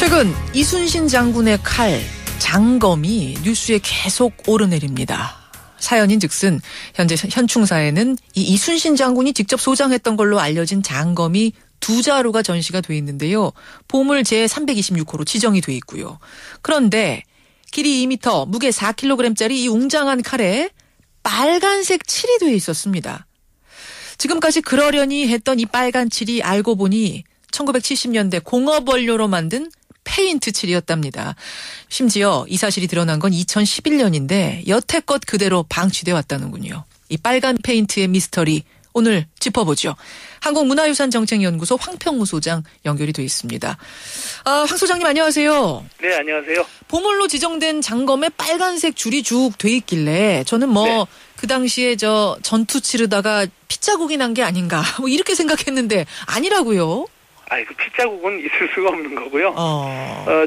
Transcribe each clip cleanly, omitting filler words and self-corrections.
최근 이순신 장군의 칼, 장검이 뉴스에 계속 오르내립니다. 사연인즉슨 현재 현충사에는 이 이순신 장군이 직접 소장했던 걸로 알려진 장검이 2자루가 전시가 돼 있는데요. 보물 제326호로 지정이 돼 있고요. 그런데 길이 2m, 무게 4kg짜리 이 웅장한 칼에 빨간색 칠이 돼 있었습니다. 지금까지 그러려니 했던 이 빨간 칠이 알고 보니 1970년대 공업 원료로 만든 페인트 칠이었답니다. 심지어 이 사실이 드러난 건 2011년인데 여태껏 그대로 방치돼 왔다는군요. 이 빨간 페인트의 미스터리 오늘 짚어보죠. 한국문화유산정책연구소 황평우 소장 연결이 돼 있습니다. 황 소장님 안녕하세요. 네, 안녕하세요. 보물로 지정된 장검에 빨간색 줄이 쭉 돼 있길래 저는 그 당시에 전투 치르다가 핏자국이 난 게 아닌가 이렇게 생각했는데 아니라고요? 그 핏자국은 있을 수가 없는 거고요.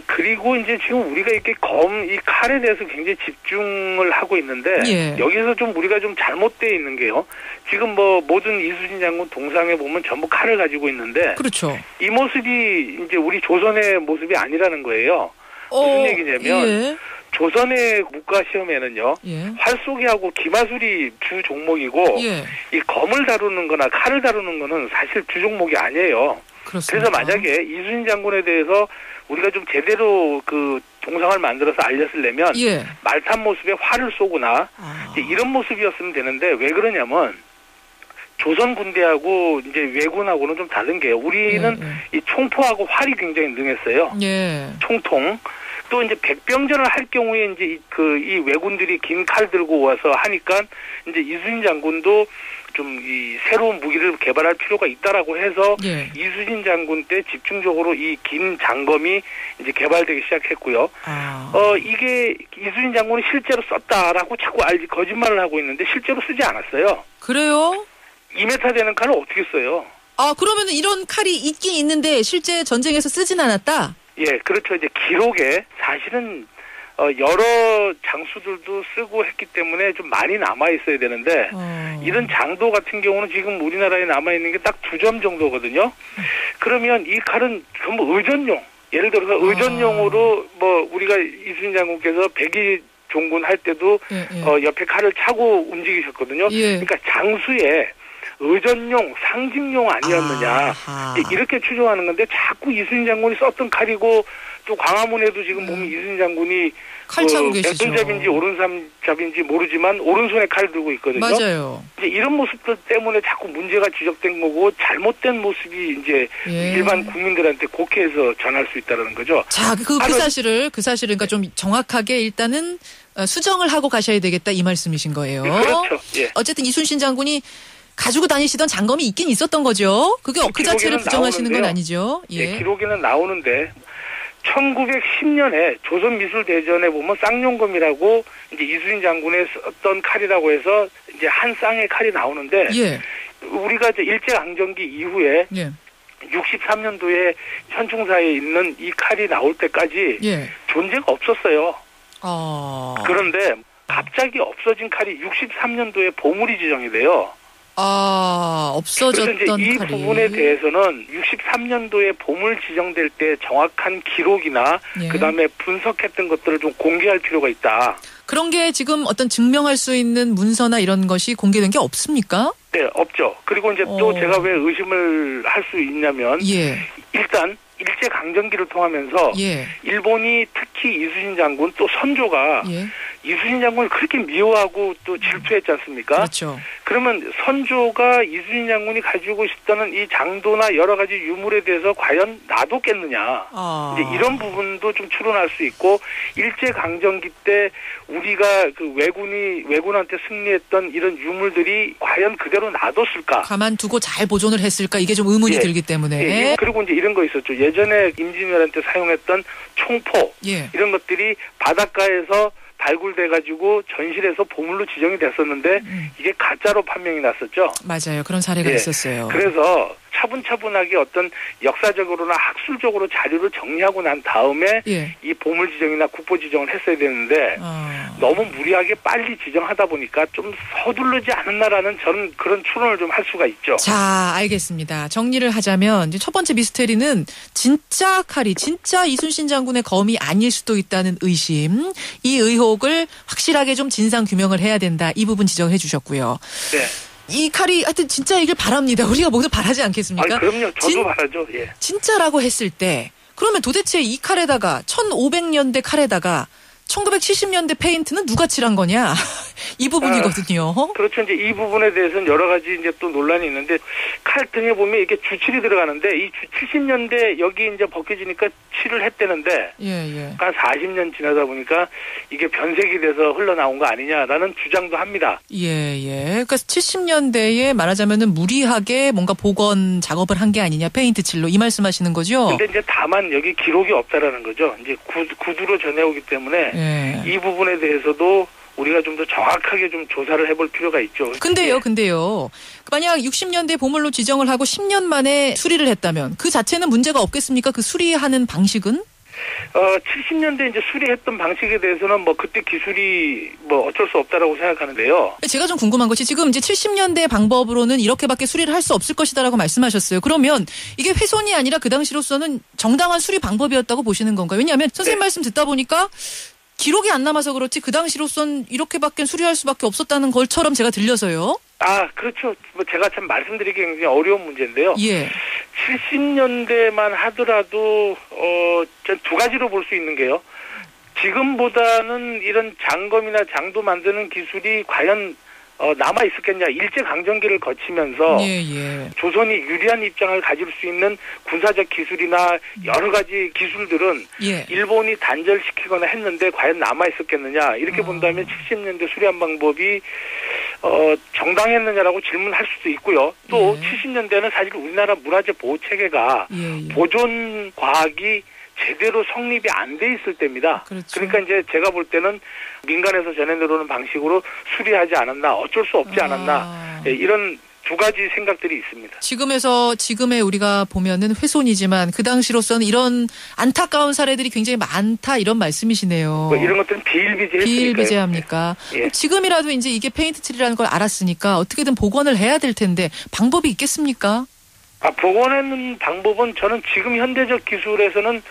그리고 이제 지금 우리가 이렇게 이 칼에 대해서 굉장히 집중을 하고 있는데, 예. 여기서 우리가 좀 잘못되어 있는 게요. 지금 모든 이순신 장군 동상에 보면 전부 칼을 가지고 있는데, 그렇죠. 이 모습이 이제 우리 조선의 모습이 아니라는 거예요. 무슨 얘기냐면, 예. 조선의 국가 시험에는요, 예. 활쏘기하고 기마술이 주 종목이고, 예. 이 검을 다루는 거나 칼을 다루는 거는 사실 주 종목이 아니에요. 그렇습니다. 그래서 만약에 이순신 장군에 대해서 우리가 좀 제대로 그 동상을 만들어서 알렸으려면 예. 말탄 모습에 활을 쏘거나 이제 이런 모습이었으면 되는데 왜 그러냐면 조선 군대하고 이제 왜군하고는 좀 다른 게요. 우리는 이 총포하고 활이 굉장히 능했어요. 예. 총통. 또 이제 백병전을 할 경우에 이제 이 왜군들이 긴 칼 들고 와서 하니까 이제 이순신 장군도 좀 이 새로운 무기를 개발할 필요가 있다라고 해서 예. 이순신 장군 때 집중적으로 이 긴 장검이 이제 개발되기 시작했고요. 이게 이순신 장군이 실제로 썼다라고 자꾸 거짓말을 하고 있는데 실제로 쓰지 않았어요. 그래요? 2m 되는 칼을 어떻게 써요? 그러면 이런 칼이 있긴 있는데 실제 전쟁에서 쓰진 않았다? 예, 그렇죠. 이제 기록에 사실은 여러 장수들도 쓰고 했기 때문에 좀 많이 남아 있어야 되는데 이런 장도 같은 경우는 지금 우리나라에 남아 있는 게 딱 2점 정도거든요. 그러면 이 칼은 전부 의전용. 예를 들어서 의전용으로 우리가 이순신 장군께서 백의 종군 할 때도 옆에 칼을 차고 움직이셨거든요. 예. 그러니까 장수에 의전용, 상징용 아니었느냐 이렇게 추정하는 건데 자꾸 이순신 장군이 썼던 칼이고 또 광화문에도 지금 보면 이순신 장군이 칼 차고 계시죠. 왼손잡인지 오른손잡인지 모르지만 오른손에 칼 들고 있거든요. 맞아요. 이제 이런 모습들 때문에 자꾸 문제가 지적된 거고 잘못된 모습이 이제 일반 국민들한테 곡해해서 전할 수 있다는 거죠. 자, 그 사실을 그러니까 좀 정확하게 일단은 수정을 하고 가셔야 되겠다 이 말씀이신 거예요. 그렇죠. 예. 어쨌든 이순신 장군이 가지고 다니시던 장검이 있긴 있었던 거죠. 그게 그 자체를 부정하시는 건 아니죠. 예. 기록에는 나오는데 1910년에 조선미술대전에 보면 쌍용검이라고 이제 이순신 장군의 썼던 칼이라고 해서 이제 한 쌍의 칼이 나오는데 우리가 이제 일제강점기 이후에 63년도에 현충사에 있는 이 칼이 나올 때까지 존재가 없었어요. 그런데 갑자기 없어진 칼이 63년도에 보물이 지정이 돼요. 없어졌던 그래서 이제 이 칼이. 부분에 대해서는 63년도에 보물 지정될 때 정확한 기록이나 그다음에 분석했던 것들을 좀 공개할 필요가 있다. 그런 게 지금 어떤 증명할 수 있는 문서나 이런 것이 공개된 게 없습니까? 네, 없죠. 그리고 이제 또 제가 왜 의심을 할 수 있냐면 일단 일제강점기를 통하면서 일본이 특히 이순신 장군 또 선조가 이순신 장군을 그렇게 미워하고 또 질투했지 않습니까? 그렇죠. 그러면 선조가 이순신 장군이 가지고 있었던 이 장도나 여러 가지 유물에 대해서 과연 놔뒀겠느냐. 이제 이런 부분도 좀 추론할 수 있고 일제강점기 때 우리가 그 왜군한테 승리했던 이런 유물들이 과연 그대로 놔뒀을까? 가만두고 잘 보존을 했을까? 이게 좀 의문이 들기 때문에. 그리고 이제 이런 거 있었죠. 예전에 임진왜란 때 사용했던 총포 이런 것들이 바닷가에서 발굴돼가지고 전실에서 보물로 지정이 됐었는데 이게 가짜로 판명이 났었죠. 맞아요. 그런 사례가 있었어요. 그래서 차분차분하게 어떤 역사적으로나 학술적으로 자료를 정리하고 난 다음에 예. 이 보물 지정이나 국보 지정을 했어야 되는데 너무 무리하게 빨리 지정하다 보니까 좀 서두르지 않았나라는 저는 그런 추론을 좀 할 수가 있죠. 자, 알겠습니다. 정리를 하자면 이제 첫 번째 미스테리는 진짜 칼이 진짜 이순신 장군의 검이 아닐 수도 있다는 의심, 이 의혹을 확실하게 좀 진상 규명을 해야 된다. 이 부분 지적해 주셨고요. 네. 이 칼이 하여튼 진짜이길 바랍니다. 우리가 모두 바라지 않겠습니까? 그럼요. 저도 바라죠. 예. 진짜라고 했을 때 그러면 도대체 이 칼에다가 1500년대 칼에다가 1970년대 페인트는 누가 칠한 거냐? 이 부분이거든요. 그렇죠. 이제 이 부분에 대해서는 여러 가지 이제 또 논란이 있는데 칼 등에 보면 이게 주칠이 들어가는데 이 70년대 여기 이제 벗겨지니까 칠을 했대는데 한 40년 지나다 보니까 이게 변색이 돼서 흘러나온 거 아니냐라는 주장도 합니다. 그러니까 70년대에 말하자면은 무리하게 뭔가 복원 작업을 한 게 아니냐 페인트 칠로 이 말씀하시는 거죠? 근데 이제 다만 여기 기록이 없다라는 거죠. 이제 구두로 전해오기 때문에 이 부분에 대해서도 우리가 좀 더 정확하게 좀 조사를 해볼 필요가 있죠. 근데요. 만약 60년대 보물로 지정을 하고 10년 만에 수리를 했다면 그 자체는 문제가 없겠습니까? 그 수리하는 방식은? 70년대 이제 수리했던 방식에 대해서는 뭐 그때 기술이 뭐 어쩔 수 없다라고 생각하는데요. 제가 좀 궁금한 것이 지금 이제 70년대 방법으로는 이렇게밖에 수리를 할 수 없을 것이다라고 말씀하셨어요. 그러면 이게 훼손이 아니라 그 당시로서는 정당한 수리 방법이었다고 보시는 건가요? 왜냐하면 선생님 말씀 듣다 보니까 기록이 안 남아서 그렇지 그 당시로선 이렇게밖에 수리할 수밖에 없었다는 것처럼 제가 들려서요. 그렇죠. 뭐 제가 참 말씀드리기 굉장히 어려운 문제인데요. 70년대만 하더라도 전 두 가지로 볼 수 있는 게요. 지금보다는 이런 장검이나 장도 만드는 기술이 과연 남아 있었겠냐. 일제강점기를 거치면서 조선이 유리한 입장을 가질 수 있는 군사적 기술이나 여러 가지 기술들은 일본이 단절시키거나 했는데 과연 남아 있었겠느냐. 이렇게 본다면 70년대 수리한 방법이 정당했느냐라고 질문할 수도 있고요. 또 70년대는 사실 우리나라 문화재 보호 체계가 보존 과학이 제대로 성립이 안 돼 있을 때입니다. 그렇죠. 그러니까 이제 제가 볼 때는 민간에서 전해 들어오는 방식으로 수리하지 않았나, 어쩔 수 없지 않았나, 이런 두 가지 생각들이 있습니다. 지금의 우리가 보면은 훼손이지만 그 당시로서는 이런 안타까운 사례들이 굉장히 많다 이런 말씀이시네요. 뭐 이런 것들은 비일비재합니까? 지금이라도 이제 이게 페인트 칠이라는 걸 알았으니까 어떻게든 복원을 해야 될 텐데 방법이 있겠습니까? 복원하는 방법은 저는 지금 현대적 기술에서는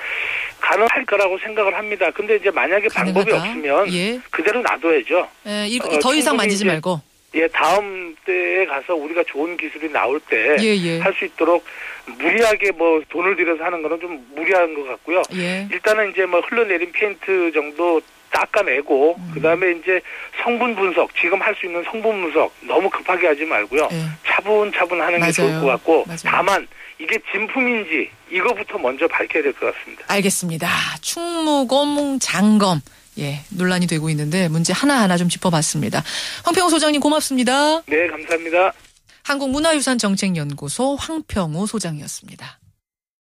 가능할 거라고 생각을 합니다. 근데 이제 만약에 방법이 없으면 그대로 놔둬야죠. 더 이상 만지지 말고. 다음 때에 가서 우리가 좋은 기술이 나올 때 할 수 있도록 무리하게 뭐 돈을 들여서 하는 거는 좀 무리한 것 같고요. 일단은 이제 뭐 흘러내린 페인트 정도 닦아내고 그다음에 이제 성분 분석, 지금 할 수 있는 성분 분석 너무 급하게 하지 말고요. 차분차분 하는 게 좋을 것 같고 다만 이게 진품인지 이거부터 먼저 밝혀야 될 것 같습니다. 알겠습니다. 충무검 장검. 논란이 되고 있는데 문제 하나하나 좀 짚어봤습니다. 황평우 소장님 고맙습니다. 네, 감사합니다. 한국문화유산정책연구소 황평우 소장이었습니다.